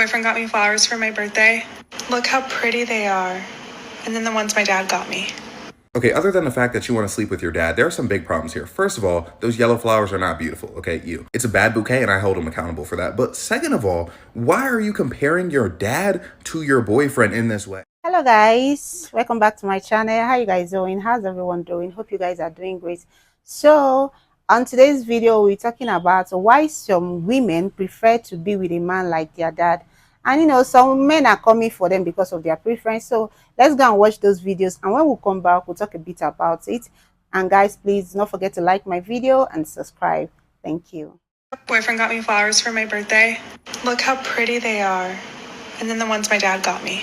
Boyfriend got me flowers for my birthday. Look how pretty they are. And then the ones my dad got me. Okay, other than the fact that you want to sleep with your dad, there are some big problems here. First of all, those yellow flowers are not beautiful, okay, you. It's a bad bouquet and I hold him accountable for that. But second of all, why are you comparing your dad to your boyfriend in this way? Hello guys, welcome back to my channel. How you guys doing? How's everyone doing? Hope you guys are doing great. So on today's video, we're talking about why some women prefer to be with a man like their dad, and some men are coming for them because of their preference. So let's go and watch those videos, and when we come back, we'll talk a bit about it. And guys, please don't forget to like my video and subscribe. Thank you. Boyfriend got me flowers for my birthday. Look how pretty they are. And then the ones my dad got me.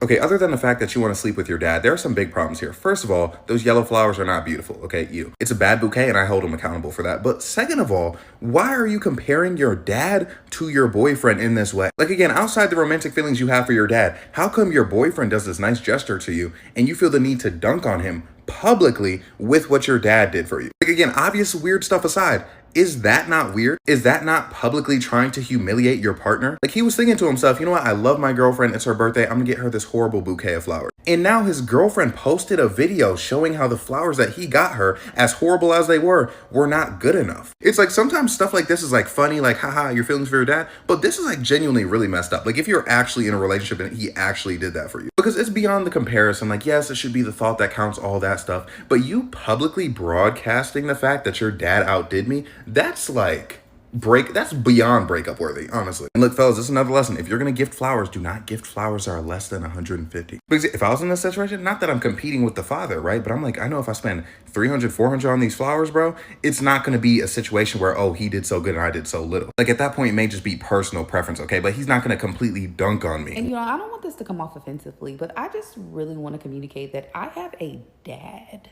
Okay, other than the fact that you want to sleep with your dad, there are some big problems here. First of all, those yellow flowers are not beautiful, okay, you. It's a bad bouquet and I hold him accountable for that. But second of all, why are you comparing your dad to your boyfriend in this way? Like, again, outside the romantic feelings you have for your dad, how come your boyfriend does this nice gesture to you and you feel the need to dunk on him publicly with what your dad did for you? Like, again, obvious weird stuff aside, is that not weird? Is that not publicly trying to humiliate your partner? Like, he was thinking to himself, you know what? I love my girlfriend. It's her birthday. I'm gonna get her this horrible bouquet of flowers. And now his girlfriend posted a video showing how the flowers that he got her, as horrible as they were not good enough. It's like sometimes stuff like this is like funny, like, haha, your feelings for your dad. But this is like genuinely really messed up. Like, if you're actually in a relationship and he actually did that for you. Because it's beyond the comparison. Like, yes, it should be the thought that counts, all that stuff. But you publicly broadcasting the fact that your dad outdid me, that's like that's beyond breakup worthy, honestly. And look, fellas, this is another lesson. If you're gonna gift flowers, do not gift flowers that are less than 150. Because if I was in this situation, not that I'm competing with the father, right? But I'm like, I know if I spend 300, 400 on these flowers, bro, it's not gonna be a situation where, oh, he did so good and I did so little. Like, at that point, it may just be personal preference, okay? But he's not gonna completely dunk on me. And I don't want this to come off offensively, but I just really want to communicate that I have a dad,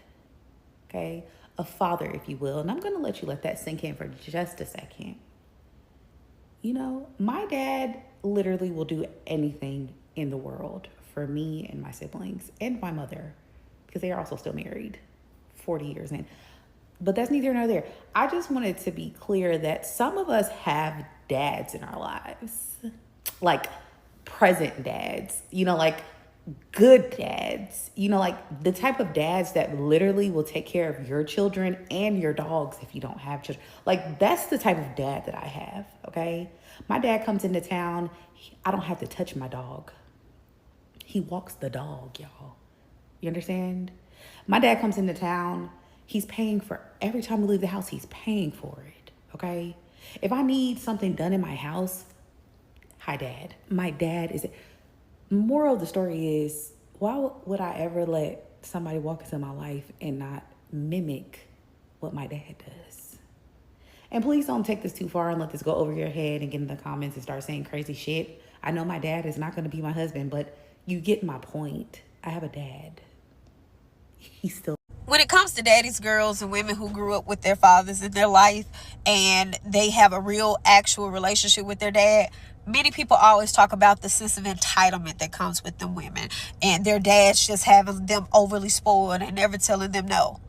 okay? A father, if you will. And I'm going to let that sink in for just a second. My dad literally will do anything in the world for me and my siblings and my mother, because they are also still married 40 years in. But that's neither here nor there. I just wanted to be clear that some of us have dads in our lives, like present dads, like good dads, like the type of dads that literally will take care of your children and your dogs if you don't have children. Like, that's the type of dad that I have, okay? My dad comes into town, I don't have to touch my dog. He walks the dog, y'all. You understand? My dad comes into town, he's paying for every time we leave the house, he's paying for it, okay? If I need something done in my house, hi, Dad. My dad is... Moral of the story is, why would I ever let somebody walk into my life and not mimic what my dad does? And please don't take this too far and let this go over your head and get in the comments and start saying crazy shit. I know my dad is not going to be my husband, but you get my point. I have a dad. He's still... When it comes to daddy's girls and women who grew up with their fathers in their life and they have a real actual relationship with their dad, many people always talk about the sense of entitlement that comes with them women and their dads just having them overly spoiled and never telling them no.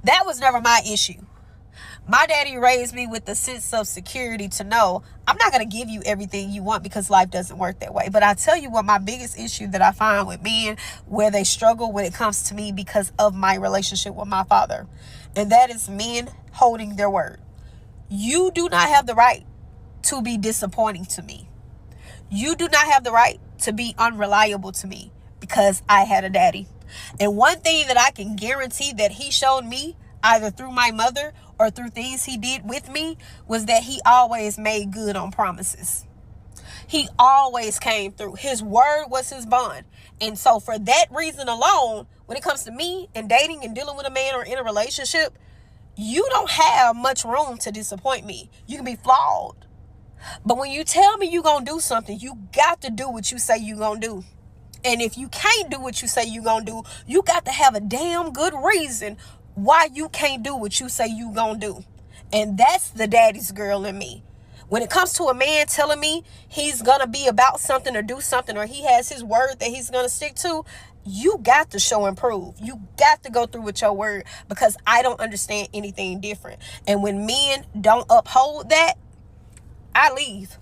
That was never my issue. My daddy raised me with the sense of security to know I'm not going to give you everything you want, because life doesn't work that way. But I tell you what, my biggest issue that I find with men, where they struggle when it comes to me because of my relationship with my father, and that is men holding their word. You do not have the right to be disappointing to me. You do not have the right to be unreliable to me, because I had a daddy. And one thing that I can guarantee that he showed me, either through my mother or through things he did with me, was that he always made good on promises. He always came through. His word was his bond. And so for that reason alone, when it comes to me and dating and dealing with a man or in a relationship, you don't have much room to disappoint me. You can be flawed. But when you tell me you're going to do something, you got to do what you say you're going to do. And if you can't do what you say you're going to do, you got to have a damn good reason why you can't do what you say you're going to do. And that's the daddy's girl in me. When it comes to a man telling me he's going to be about something or do something, or he has his word that he's going to stick to, you got to show and prove. You got to go through with your word, because I don't understand anything different. And when men don't uphold that, I leave.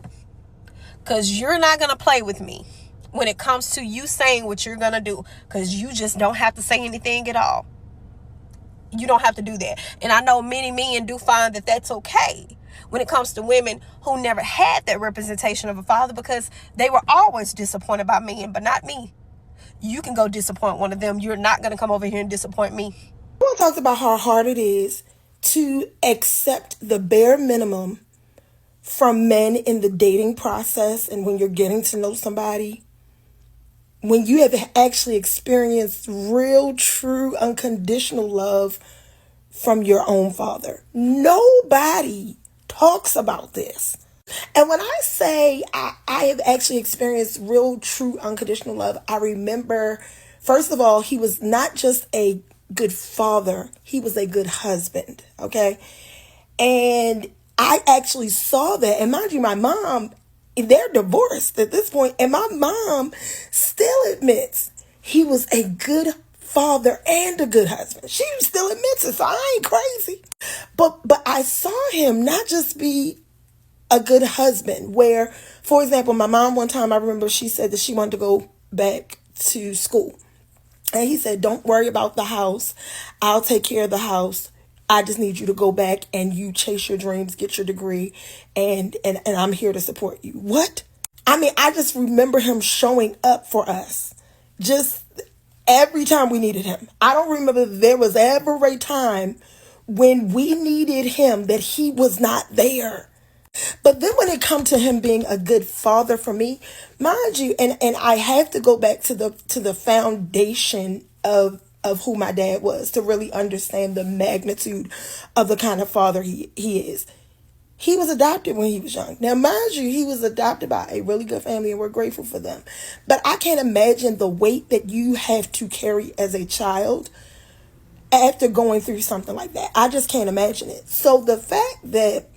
because you're not going to play with me when it comes to you saying what you're going to do, because you just don't have to say anything at all. You don't have to do that. And I know many men do find that that's okay when it comes to women who never had that representation of a father, because they were always disappointed by men, but not me. You can go disappoint one of them. You're not going to come over here and disappoint me. Everyone talks about how hard it is to accept the bare minimum from men in the dating process, and when you're getting to know somebody, when you have actually experienced real, true, unconditional love from your own father. Nobody talks about this. And when I say I have actually experienced real, true, unconditional love, I remember, first of all, he was not just a good father, he was a good husband, okay? And I actually saw that. And mind you, my mom, they're divorced at this point, and my mom still admits he was a good father and a good husband. She still admits it, so I ain't crazy. But I saw him not just be a good husband, where, for example, my mom one time, I remember she said that she wanted to go back to school. And he said, don't worry about the house. I'll take care of the house. I just need you to go back and you chase your dreams, get your degree, and I'm here to support you. What? I mean, I just remember him showing up for us just every time we needed him. I don't remember there was ever a time when we needed him that he was not there. But then when it comes to him being a good father for me, mind you, and I have to go back to the foundation of who my dad was to really understand the magnitude of the kind of father he is. He was adopted when he was young. Now, mind you, he was adopted by a really good family, and we're grateful for them. But I can't imagine the weight that you have to carry as a child after going through something like that. I just can't imagine it. So the fact that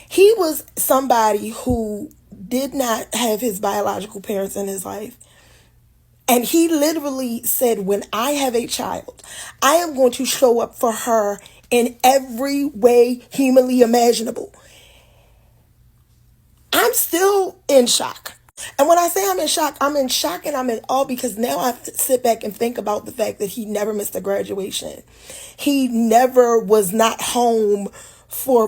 he was somebody who did not have his biological parents in his life, and he literally said, when I have a child, I am going to show up for her in every way humanly imaginable. I'm still in shock. And when I say I'm in shock and I'm in awe, because now I sit back and think about the fact that he never missed a graduation. He never was not home for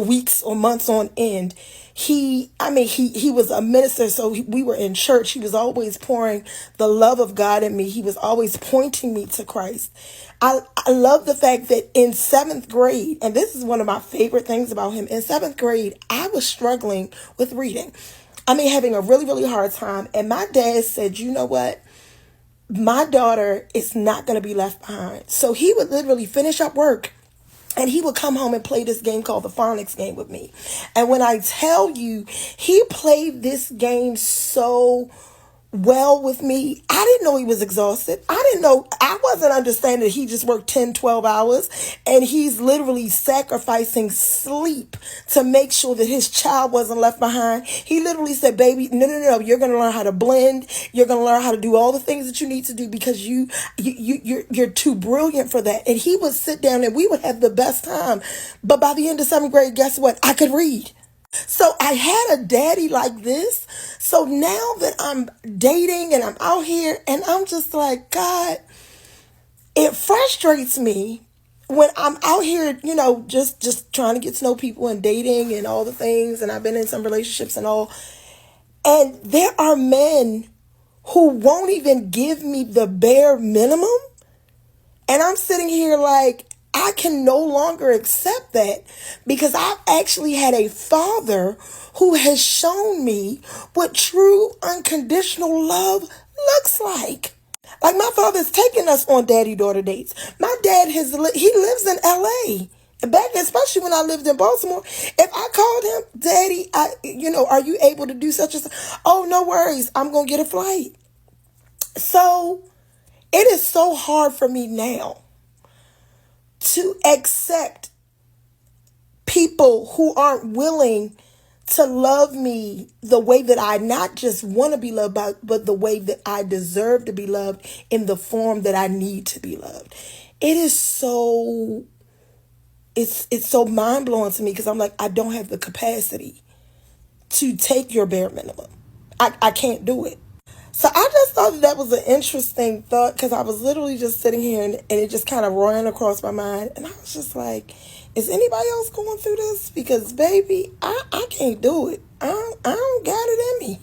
weeks or months on end. He was a minister, so we were in church. He was always pouring the love of God in me. He was always pointing me to Christ. I love the fact that in 7th grade, and this is one of my favorite things about him, in 7th grade, I was struggling with reading. Having a really, really hard time. And my dad said, you know what? My daughter is not going to be left behind. So he would literally finish up work, and he would come home and play this game called the phonics game with me. And when I tell you, he played this game so well with me. I didn't know he was exhausted. I wasn't understanding that he just worked 10, 12 hours, and he's literally sacrificing sleep to make sure that his child wasn't left behind. He literally said, baby, no, you're going to learn how to blend. You're going to learn how to do all the things that you need to do, because you're too brilliant for that. And he would sit down and we would have the best time. But by the end of 7th grade, guess what? I could read. So I had a daddy like this. So now that I'm dating and I'm out here, and I'm just like, God, it frustrates me when I'm out here, just trying to get to know people and dating and all the things. And I've been in some relationships and all. And there are men who won't even give me the bare minimum. And I'm sitting here like, I can no longer accept that, because I've actually had a father who has shown me what true unconditional love looks like. Like, my father's taken us on daddy-daughter dates. My dad he lives in LA. Back, especially when I lived in Baltimore, if I called him, Daddy, are you able to do such and such? Oh, no worries. I'm going to get a flight. So it is so hard for me now to accept people who aren't willing to love me the way that I not just want to be loved, but the way that I deserve to be loved, in the form that I need to be loved. It is so, it's so mind-blowing to me, because I'm like, I don't have the capacity to take your bare minimum. I can't do it. So I just thought that was an interesting thought, because I was literally just sitting here and it just kind of ran across my mind. And I was just like, is anybody else going through this? Because, baby, I can't do it. I don't got it in me.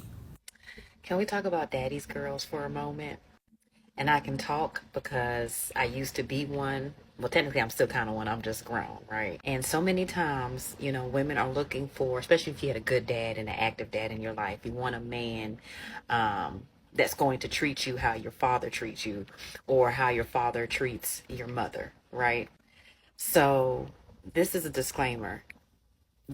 Can we talk about daddy's girls for a moment? And I can talk because I used to be one. Well, technically, I'm still kind of one. I'm just grown, right? And so many times, women are looking for, especially if you had a good dad and an active dad in your life, you want a man that's going to treat you how your father treats you, or how your father treats your mother, right? So this is a disclaimer.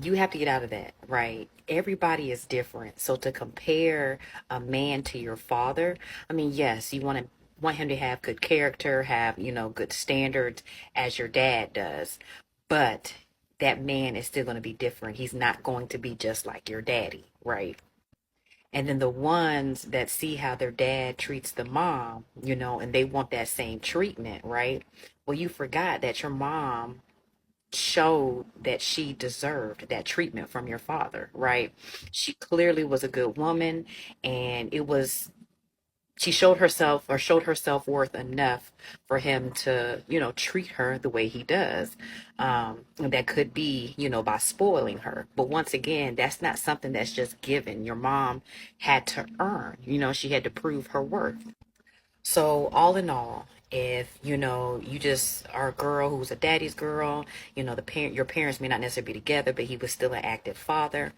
You have to get out of that, right? Everybody is different. So to compare a man to your father, I mean, yes, you want him to have good character, have, good standards as your dad does. But that man is still going to be different. He's not going to be just like your daddy, right? And then the ones that see how their dad treats the mom, and they want that same treatment, right? Well, you forgot that your mom showed that she deserved that treatment from your father, right? She clearly was a good woman, and she showed herself, or showed her self-worth enough for him to, treat her the way he does. And that could be, by spoiling her. But once again, that's not something that's just given. Your mom had to earn, she had to prove her worth. So all in all, if you just are a girl who's a daddy's girl, your parents may not necessarily be together, but he was still an active father.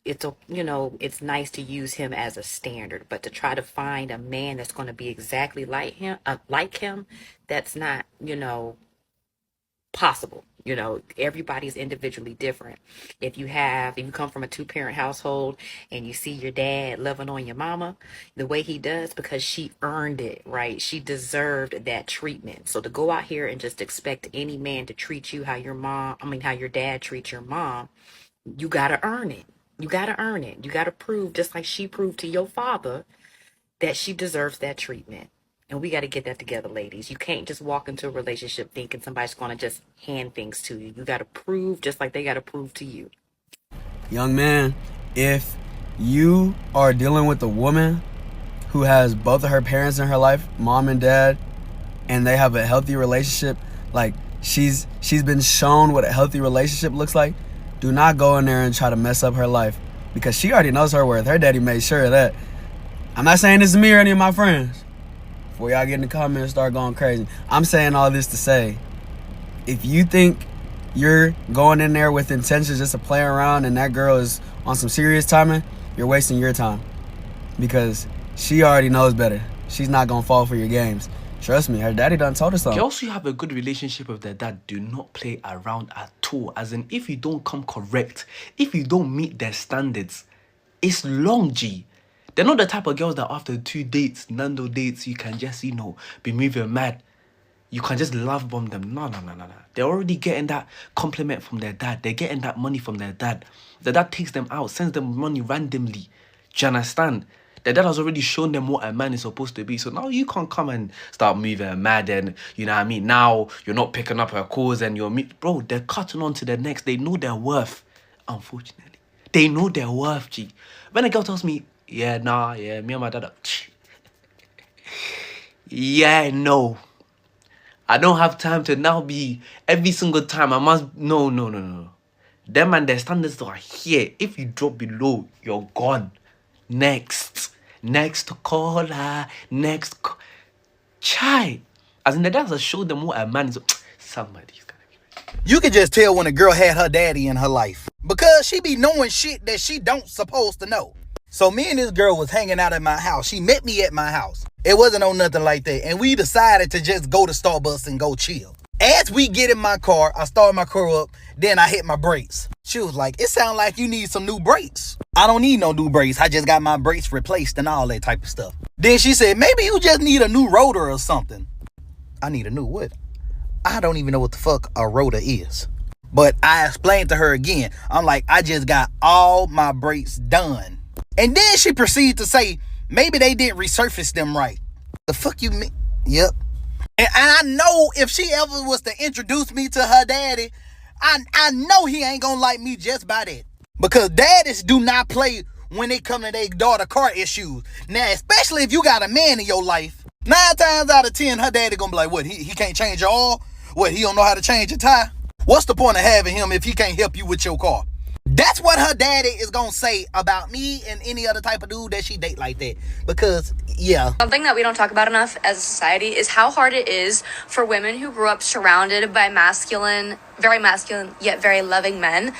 It's nice to use him as a standard, but to try to find a man that's going to be exactly like him, that's not possible. Everybody's individually different. If you come from a two-parent household and you see your dad loving on your mama the way he does, because she earned it, right? She deserved that treatment. So to go out here and just expect any man to treat you how how your dad treats your mom, you got to earn it. You got to earn it. You got to prove, just like she proved to your father, that she deserves that treatment. And we got to get that together, ladies. You can't just walk into a relationship thinking somebody's going to just hand things to you. You got to prove just like they got to prove to you. Young man, if you are dealing with a woman who has both of her parents in her life, mom and dad, and they have a healthy relationship, like she's been shown what a healthy relationship looks like, do not go in there and try to mess up her life, because she already knows her worth. Her daddy made sure of that. I'm not saying this is me or any of my friends. Before y'all get in the comments and start going crazy, I'm saying all this to say, if you think you're going in there with intentions just to play around and that girl is on some serious timing, you're wasting your time, because she already knows better. She's not gonna fall for your games. Trust me, her daddy done told us so. Girls who have a good relationship with their dad do not play around at all. As in, if you don't come correct, if you don't meet their standards, it's long, G. They're not the type of girls that after 2 dates, Nando dates, you can just, be moving mad. You can just love bomb them. No. They're already getting that compliment from their dad. They're getting that money from their dad. The dad takes them out, sends them money randomly. Do you understand? Their dad has already shown them what a man is supposed to be. So now you can't come and start moving mad and, you know what I mean? Now you're not picking up her calls and bro, they're cutting on to the next. They know their worth, unfortunately. They know their worth, G. When a girl tells me, me and my dad are... no. I don't have time to now be every single time. I must... No. Them and their standards are here. If you drop below, you're gone. Next caller. Chai. As in the dad has showed them what a man is. Somebody's gonna be ready. You can just tell when a girl had her daddy in her life, because she be knowing shit that she don't supposed to know. So me and this girl was hanging out at my house. She met me at my house. It wasn't on nothing like that. And we decided to just go to Starbucks and go chill. As we get in my car, I start my car up. Then I hit my brakes. She was like, it sounds like you need some new brakes. I don't need no new brakes. I just got my brakes replaced and all that type of stuff. Then she said, maybe you just need a new rotor or something. I need a new what? I don't even know what the fuck a rotor is. But I explained to her again. I'm like, I just got all my brakes done. And then she proceeded to say, maybe they didn't resurface them right. The fuck you mean? Yep. And I know if she ever was to introduce me to her daddy, I know he ain't gonna like me just by that. Because daddies do not play when it come to their daughter car issues. Now, especially if you got a man in your life, 9 times out of 10, her daddy gonna be like, what, he can't change your oil? What, he don't know how to change your tire? What's the point of having him if he can't help you with your car? That's what her daddy is gonna say about me and any other type of dude that she date like that. Because, yeah. Something that we don't talk about enough as a society is how hard it is for women who grew up surrounded by very masculine, yet very loving men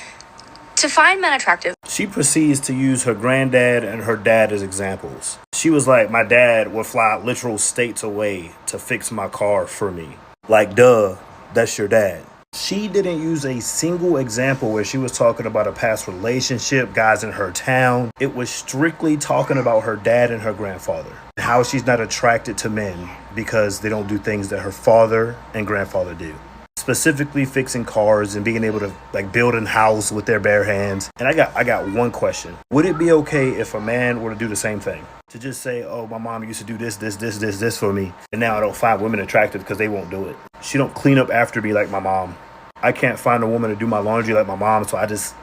to find men attractive. She proceeds to use her granddad and her dad as examples. She was like, my dad would fly literal states away to fix my car for me. Like, duh, that's your dad. She didn't use a single example where she was talking about a past relationship, guys in her town. It was strictly talking about her dad and her grandfather. How she's not attracted to men because they don't do things that her father and grandfather do. Specifically fixing cars and being able to build a house with their bare hands. And I got one question. Would it be okay if a man were to do the same thing? To just say, oh, my mom used to do this for me, and now I don't find women attractive because they won't do it. She don't clean up after me like my mom. I can't find a woman to do my laundry like my mom, so I just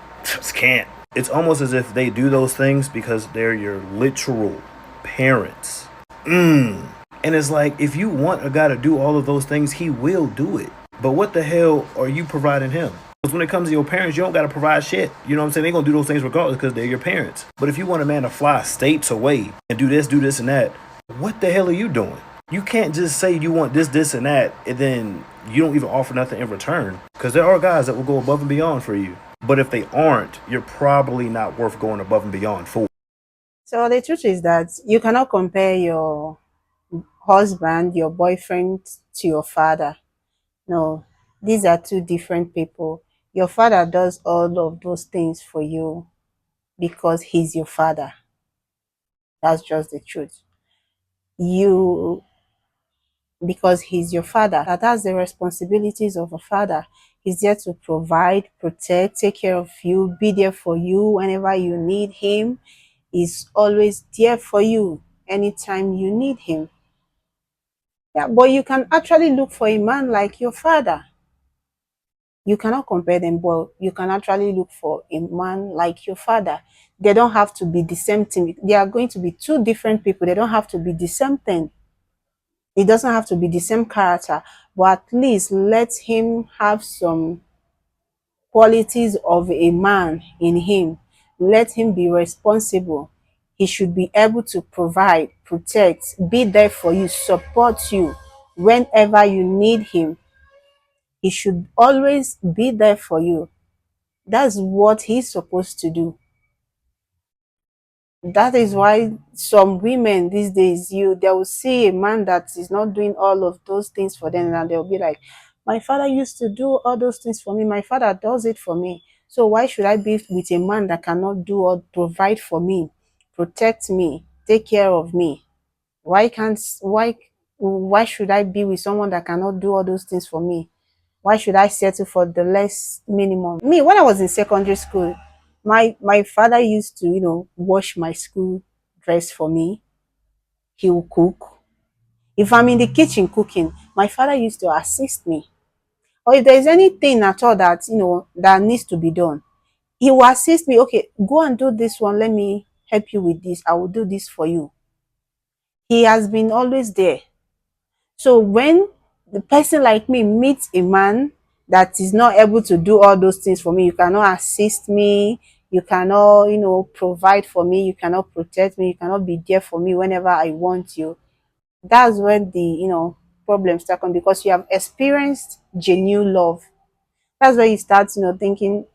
can't. It's almost as if they do those things because they're your literal parents. And it's like, if you want a guy to do all of those things, he will do it. But what the hell are you providing him? Because when it comes to your parents, you don't got to provide shit. You know what I'm saying? They're going to do those things regardless because they're your parents. But if you want a man to fly states away and do this, and that, what the hell are you doing? You can't just say you want this, and that, and then you don't even offer nothing in return. Because there are guys that will go above and beyond for you. But if they aren't, you're probably not worth going above and beyond for. So the truth is that you cannot compare your husband, your boyfriend, to your father. No, these are two different people. Your father does all of those things for you because he's your father. That's just the truth. Because he's your father, that's the responsibilities of a father. He's there to provide, protect, take care of you, be there for you whenever you need him. He's always there for you anytime you need him. Yeah, but you can actually look for a man like your father. You cannot compare them, but you can actually look for a man like your father. They don't have to be the same thing. They are going to be two different people. They don't have to be the same thing. It doesn't have to be the same character, but at least let him have some qualities of a man in him. Let him be responsible. He should be able to provide, protect, be there for you, support you whenever you need him. He should always be there for you. That's what he's supposed to do. That is why some women these days, they will see a man that is not doing all of those things for them, and they'll be like, my father used to do all those things for me. My father does it for me. So why should I be with a man that cannot do or provide for me, protect me, take care of me? Why should I be with someone that cannot do all those things for me? Why should I settle for the less minimum? Me, when I was in secondary school, my father used to, wash my school dress for me. He will cook. If I'm in the kitchen cooking, my father used to assist me. Or if there's anything at all that, that needs to be done, he will assist me. Okay, go and do this one. Let me help you with this. I will do this for you. He has been always there. So when the person like me meets a man that is not able to do all those things for me, you cannot assist me, you cannot, provide for me, you cannot protect me, you cannot be there for me whenever I want you. That's when the, problems start coming, because you have experienced genuine love. That's where you start, thinking,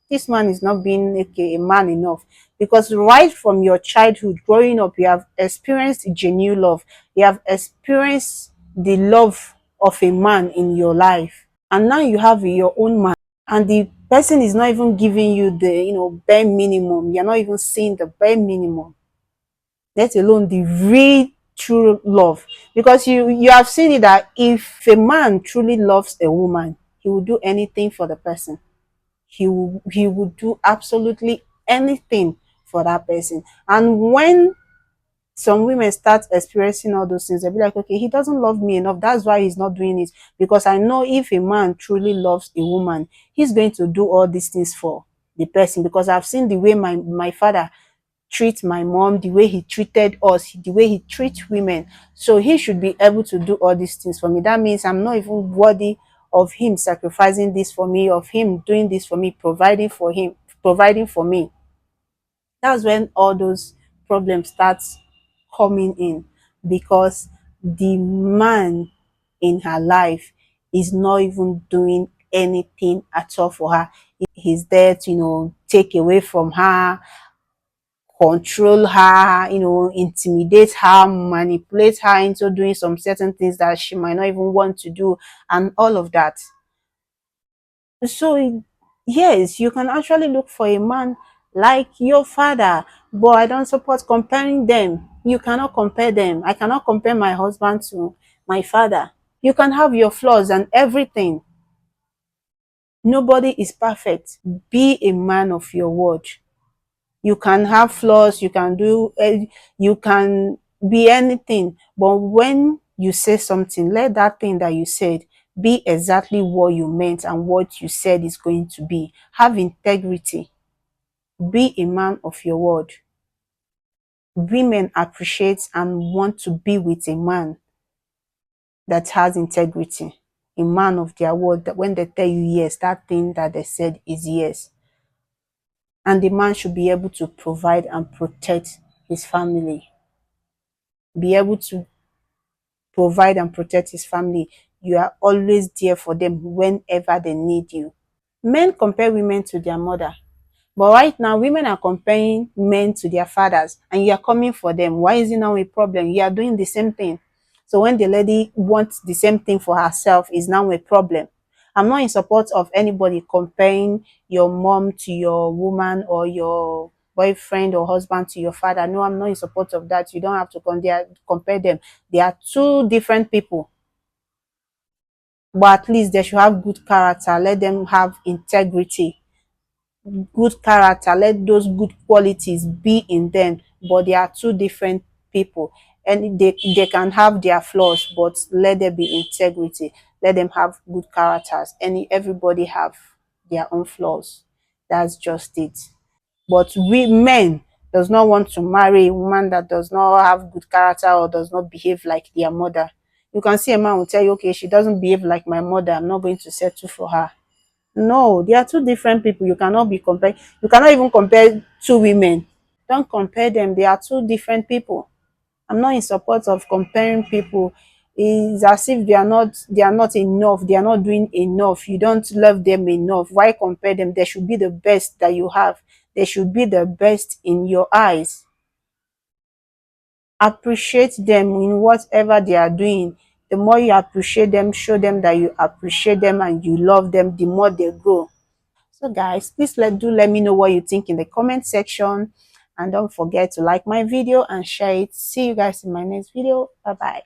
this man is not being a man enough. Because right from your childhood, growing up, you have experienced genuine love. You have experienced the love of a man in your life. And now you have your own man. And the person is not even giving you the, bare minimum. You're not even seeing the bare minimum. Let alone the real true love. Because you have seen it that if a man truly loves a woman, he will do anything for the person. He would do absolutely anything for that person. And when some women start experiencing all those things, they'll be like, okay, he doesn't love me enough. That's why he's not doing it. Because I know if a man truly loves a woman, he's going to do all these things for the person, because I've seen the way my father treat my mom, the way he treated us, the way he treats women. So he should be able to do all these things for me. That means I'm not even worthy of him sacrificing this for me, of him doing this for me, providing for me. That's when all those problems start coming in, because the man in her life is not even doing anything at all for her. He's there to, take away from her, control her, intimidate her, manipulate her into doing some certain things that she might not even want to do, and all of that. So, yes, you can actually look for a man like your father, but I don't support comparing them. You cannot compare them. I cannot compare my husband to my father. You can have your flaws and everything. Nobody is perfect. Be a man of your word. You can have flaws, you can be anything, but when you say something, let that thing that you said be exactly what you meant and what you said is going to be. Have integrity. Be a man of your word. Women appreciate and want to be with a man that has integrity, a man of their word, that when they tell you yes, that thing that they said is yes. And the man should be able to provide and protect his family, be able to provide and protect his family. You are always there for them whenever they need you. Men compare women to their mother, but right now women are comparing men to their fathers, and you are coming for them. Why is it now a problem? You are doing the same thing. So when the lady wants the same thing for herself, is now a problem. I'm not in support of anybody comparing your mom to your woman, or your boyfriend or husband to your father. No, I'm not in support of that. You don't have to compare them. They are two different people, but at least they should have good character. Let them have integrity, good character. Let those good qualities be in them. But they are two different people, and they can have their flaws, but let there be integrity. Let them have good characters. And everybody have their own flaws. That's just it. But we men does not want to marry a woman that does not have good character or does not behave like their mother. You can see a man will tell you, okay, she doesn't behave like my mother, I'm not going to settle for her. No, they are two different people. You cannot be compared. You cannot even compare two women. Don't compare them. They are two different people. I'm not in support of comparing people. It's as if they are not enough. They are not doing enough. You don't love them enough. Why compare them? They should be the best that you have. They should be the best in your eyes. Appreciate them in whatever they are doing. The more you appreciate them, show them that you appreciate them and you love them, the more they grow. So guys, please let me know what you think in the comment section, and don't forget to like my video and share it. See you guys in my next video. Bye bye.